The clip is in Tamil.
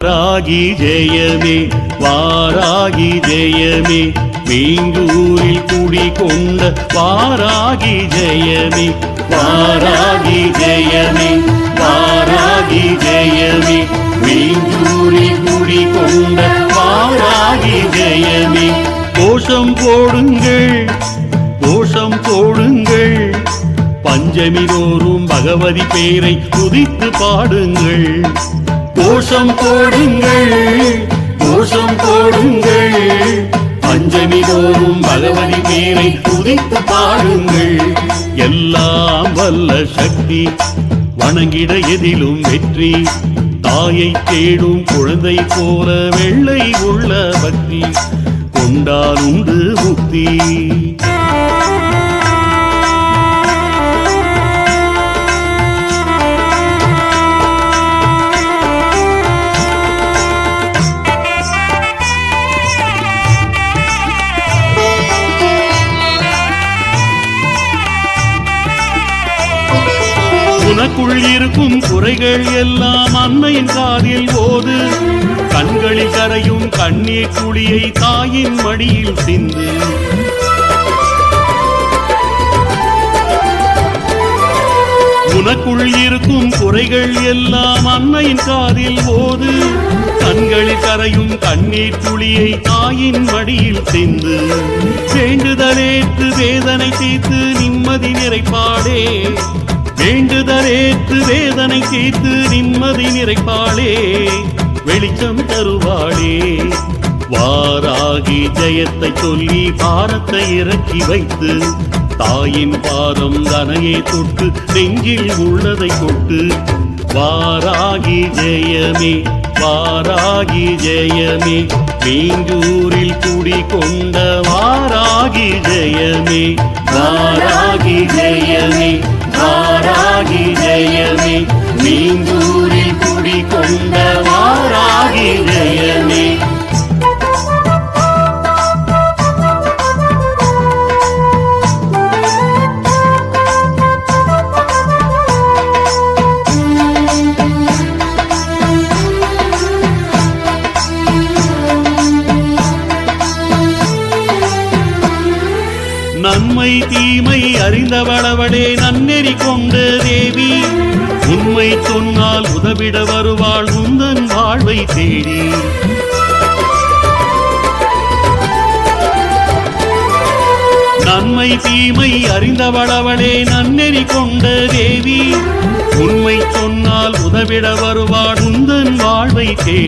வாராகி ஜெயமே வாராகி ஜெயமே மீங்கூரில் குடிகொண்ட வாராகி ஜெயமே வாராகி ஜெயமே வாராகி ஜெயமே மீங்கூரில் குடிகொண்ட வாராகி ஜெயமே கோஷம் போடுங்கள் கோஷம் போடுங்கள் பஞ்சமி தோறும் பகவதி பேரை துதித்து பாடுங்கள் கோஷம் போடுங்கள் கோஷம் போடுங்கள் பஞ்சமி தோறும் பகவதி பேரை துதித்து பாடுங்கள் எல்லாம் வல்ல சக்தி வணங்கிட எதிலும் வெற்றி தாயை தேடும் குழந்தை போல வெள்ளை உள்ள பக்தி கொண்டால் உண்டு முக்தி உனக்குள் இருக்கும் குறைகள் எல்லாம் அன்னையின் காதில் ஓது கண்களில் கரையும் கண்ணீர் குழியை தாயின் மடியில் சிந்து உனக்குள் இருக்கும் குறைகள் எல்லாம் அன்னையின் காதில் ஓது கண்களில் கரையும் கண்ணீர் குழியை தாயின் மடியில் சிந்து வேண்டுதலேற்று வேதனை தீர்த்து நிம்மதி நிறைப்பாடே வேண்டுதலேற்று வேதனை தீர்த்து நிம்மதி நிறைப்பாளே வெளிச்சம் தருவாளே வாராகி ஜெயத்தை சொல்லி பாரத்தை இறக்கி வைத்து தாயின் பாதம் தனையை தொட்டு நெஞ்சில் உள்ளதை கொட்டு வாராகி ஜெயமே வாராகி ஜெயமே மீங்கூரில் குடிகொண்ட வாராகி ஜெயமே வாராகி ஜெயமே வாராகி ஜெயமே மீங்கூரில் குடிகொண்ட வாராகி ஜெயமே நன்மை தீமை அறிந்தவளவளே நன்னெறி கொண்ட தேவி உண்மை சொன்னால் உதவிட வருவாள் உந்தன் வாழ்வை தேடி நன்மை தீமை அறிந்தவளவளே நன்னெறி கொண்ட தேவி உண்மை சொன்னால் உதவிட வருவாள் உந்தன் வாழ்வை தேடி